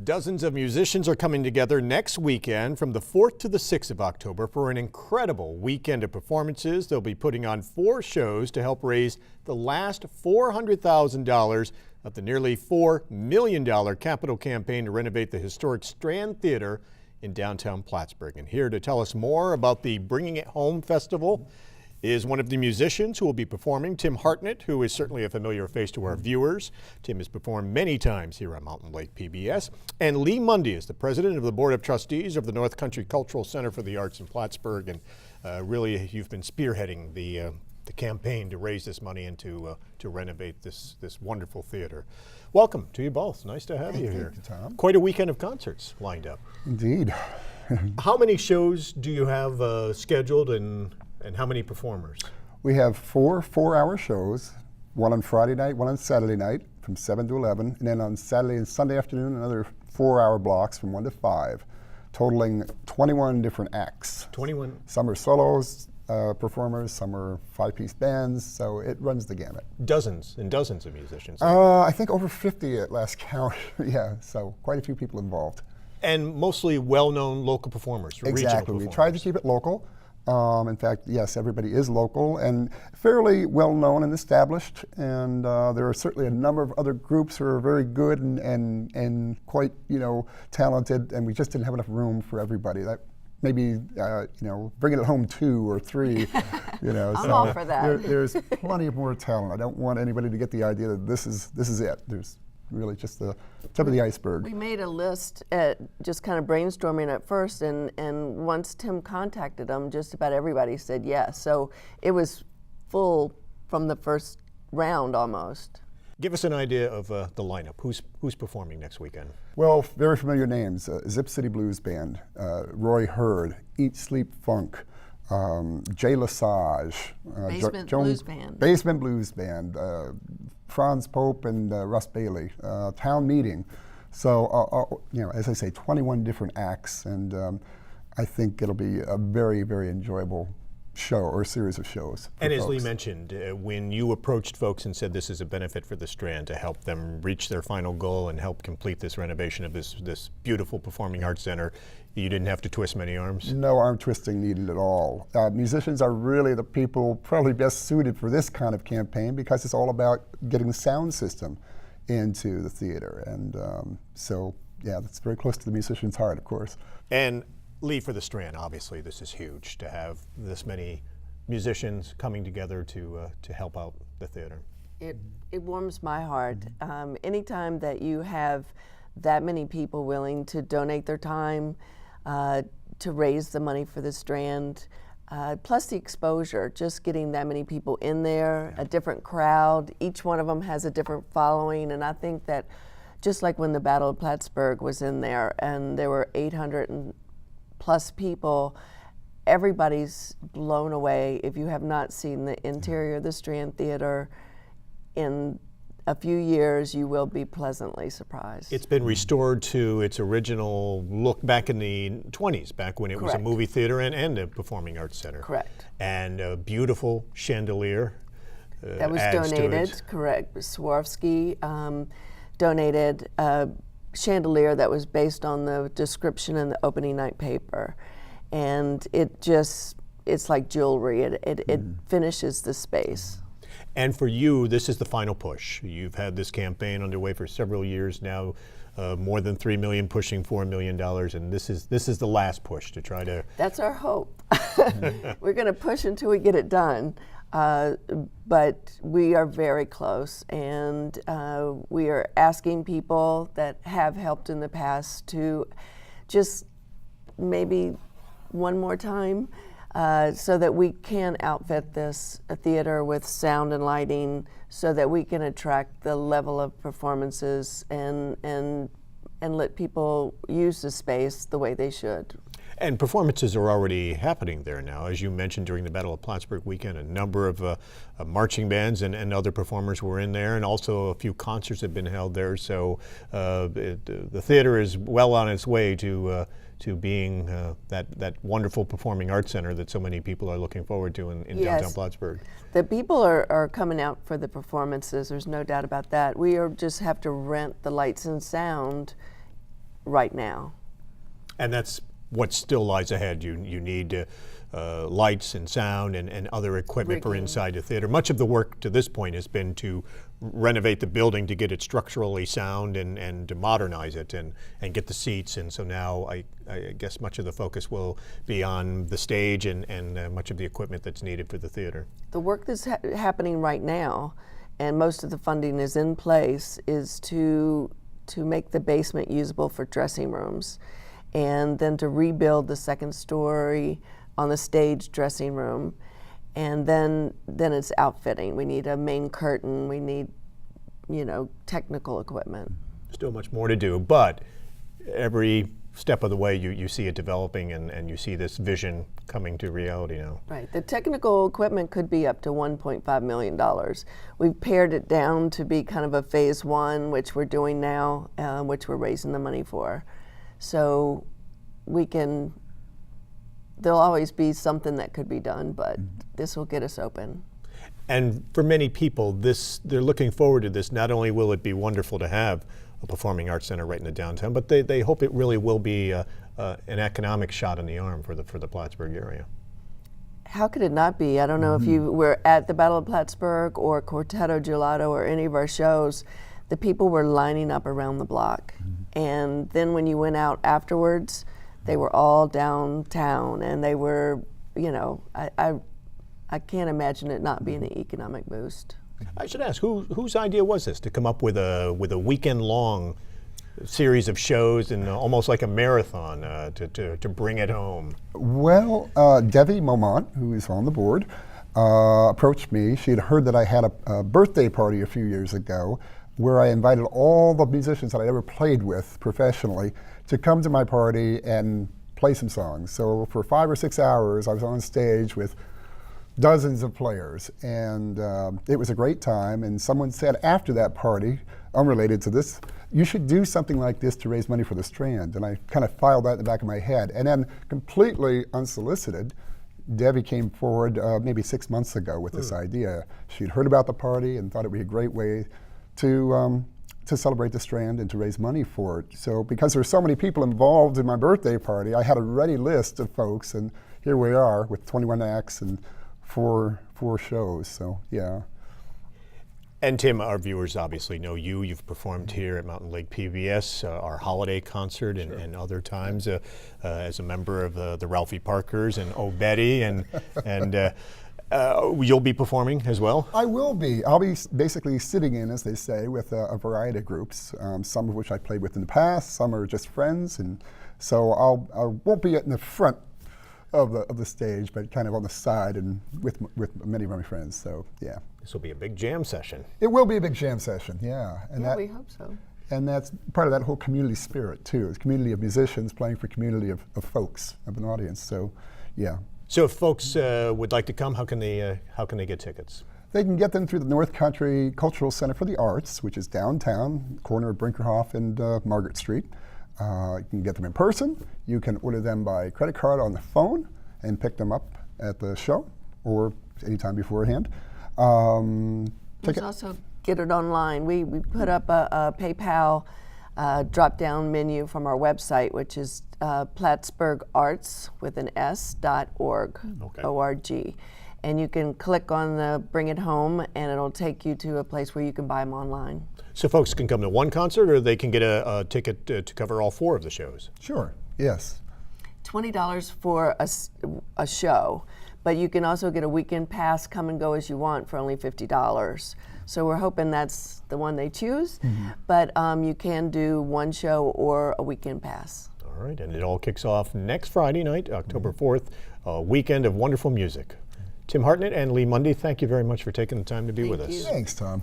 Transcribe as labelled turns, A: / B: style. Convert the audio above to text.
A: Dozens of musicians are coming together next weekend from the 4th to the 6th of October for an incredible weekend of performances. They'll be putting on 4 shows to help raise the last $400,000 of the nearly $4 million capital campaign to renovate the historic Strand Theater in downtown Plattsburgh. And here to tell us more about the Bringing It Home Festival is one of the musicians who will be performing, Tim Hartnet, who is certainly a familiar face to our viewers. Tim has performed many times here on Mountain Lake PBS. And Leigh Mundy is the president of the Board of Trustees of the North Country Cultural Center for the Arts in Plattsburgh. And really, you've been spearheading the campaign to raise this money and to renovate this wonderful theater. Welcome to you both. Nice to have you here.
B: Thank you, Tom.
A: Quite a weekend of concerts lined up.
B: Indeed.
A: How many shows do you have scheduled and how many performers?
B: We have 4 4-hour shows, one on Friday night, one on Saturday night from 7 to 11, and then on Saturday and Sunday afternoon, another 4-hour blocks from 1 to 5, totaling 21 different acts.
A: 21?
B: Some are solos, performers, some are 5-piece bands, so it runs the gamut.
A: Dozens and dozens of musicians.
B: I think over 50 at last count, yeah, so quite a few people involved.
A: And mostly well-known local performers,
B: Exactly,
A: regional performers.
B: We tried to keep it local. In fact, yes, everybody is local and fairly well known and established, and there are certainly a number of other groups who are very good and quite, talented, and we just didn't have enough room for everybody. That maybe bringing it home 2 or 3.
C: I'm all for that.
B: There's plenty of more talent. I don't want anybody to get the idea that this is it. There's really just the tip of the iceberg.
C: We made a list just kind of brainstorming at first, and once Tim contacted them, just about everybody said yes. So it was full from the first round almost.
A: Give us an idea of the lineup. Who's performing next weekend?
B: Well, very familiar names. Zip City Blues Band, Roy Hurd, Eat Sleep Funk, Jay Lesage, Basement Blues Band, Franz Pope and Russ Bailey, Town Meeting. So, as I say, 21 different acts, and I think it'll be a very, very enjoyable show or series of shows.
A: And as Leigh mentioned, when you approached folks and said this is a benefit for the Strand to help them reach their final goal and help complete this renovation of this beautiful performing arts center, you didn't have to twist many arms?
B: No arm twisting needed at all. Musicians are really the people probably best suited for this kind of campaign because it's all about getting the sound system into the theater. And so, yeah, that's very close to the musician's heart, of course.
A: And Leigh, for the Strand, obviously this is huge to have this many musicians coming together to help out the theater.
C: It warms my heart. Anytime that you have that many people willing to donate their time to raise the money for the Strand, plus the exposure, just getting that many people in there, a different crowd, each one of them has a different following, and I think that just like when the Battle of Plattsburgh was in there and there were 800+ people, everybody's blown away. If you have not seen the interior of the Strand Theater in a few years, you will be pleasantly surprised.
A: It's been restored to its original look back in the 20s, back when it was a movie theater and a performing arts center.
C: Correct.
A: And a beautiful chandelier
C: that was donated, correct. Swarovski donated a chandelier that was based on the description in the opening night paper. And it's like jewelry. It finishes the space.
A: And for you, this is the final push. You've had this campaign underway for several years now, more than $3 million, pushing $4 million, and this is the last push to try to.
C: That's our hope. We're going to push until we get it done, but we are very close, and we are asking people that have helped in the past to just maybe one more time. So that we can outfit this theater with sound and lighting so that we can attract the level of performances and let people use the space the way they should.
A: And performances are already happening there now. As you mentioned, during the Battle of Plattsburgh weekend, a number of marching bands and other performers were in there, and also a few concerts have been held there. So the theater is well on its way to being that wonderful performing arts center that so many people are looking forward to in downtown Plattsburgh.
C: The people are coming out for the performances, there's no doubt about that. We just have to rent the lights and sound right now.
A: And that's what still lies ahead. You need lights and sound and other equipment for inside the theater. Much of the work to this point has been to renovate the building to get it structurally sound and to modernize it and get the seats. And so now I guess much of the focus will be on the stage and much of the equipment that's needed for the theater.
C: The work that's happening right now, and most of the funding is in place, is to make the basement usable for dressing rooms, and then to rebuild the second story on the stage dressing room, and then it's outfitting. We need a main curtain, we need, technical equipment.
A: Still much more to do, but every step of the way you see it developing and you see this vision coming to reality now.
C: Right, the technical equipment could be up to $1.5 million. We've pared it down to be kind of a phase one, which we're doing now, which we're raising the money for. So there'll always be something that could be done, but this will get us open.
A: And for many people, they're looking forward to this. Not only will it be wonderful to have a performing arts center right in the downtown, but they hope it really will be an economic shot in the arm for the Plattsburgh area.
C: How could it not be? I don't know if you were at the Battle of Plattsburgh or Quartetto Gelato or any of our shows. The people were lining up around the block. And then when you went out afterwards, they were all downtown, and they were, I can't imagine it not being an economic boost.
A: I should ask, whose idea was this to come up with a weekend-long series of shows and almost like a marathon to bring it home?
B: Well, Debbie Momont, who is on the board, approached me. She had heard that I had a birthday party a few years ago where I invited all the musicians that I ever played with professionally to come to my party and play some songs. So for 5 or 6 hours, I was on stage with dozens of players, and it was a great time. And someone said after that party, unrelated to this, you should do something like this to raise money for the Strand. And I kind of filed that in the back of my head. And then completely unsolicited, Debbie came forward maybe 6 months ago with this idea. She'd heard about the party and thought it would be a great way to celebrate the Strand and to raise money for it. So because there were so many people involved in my birthday party, I had a ready list of folks, and here we are with 21 acts and four shows, so yeah.
A: And Tim, our viewers obviously know you. You've performed here at Mountain Lake PBS, our holiday concert, and other times as a member of the Ralphie Parkers and Oh Betty, and you'll be performing as well?
B: I will be. I'll be basically sitting in, as they say, with a variety of groups, some of which I played with in the past, some are just friends, and so I won't be in the front of the stage, but kind of on the side and with many of my friends, so yeah.
A: This will be a big jam session.
B: It will be a big jam session, yeah. And
C: we hope so.
B: And that's part of that whole community spirit, too. It's a community of musicians playing for a community of folks, of an audience, so yeah.
A: So if folks would like to come, how can they get tickets?
B: They can get them through the North Country Cultural Center for the Arts, which is downtown, corner of Brinkerhoff and Margaret Street. You can get them in person. You can order them by credit card on the phone and pick them up at the show or anytime beforehand.
C: There's also get it online. We put up a PayPal drop-down menu from our website, which is plattsburgharts with an s.org,
A: Okay.
C: O-R-G. And you can click on the Bring It Home, and it'll take you to a place where you can buy them online.
A: So folks can come to one concert, or they can get a ticket to cover all 4 of the shows?
B: Sure, yes.
C: $20 for a show, but you can also get a weekend pass, come and go as you want, for only $50. So we're hoping that's the one they choose, but you can do one show or a weekend pass.
A: All right, and it all kicks off next Friday night, October 4th, a weekend of wonderful music. Tim Hartnet and Leigh Mundy, thank you very much for taking the time to be with us.
B: Thanks, Tom.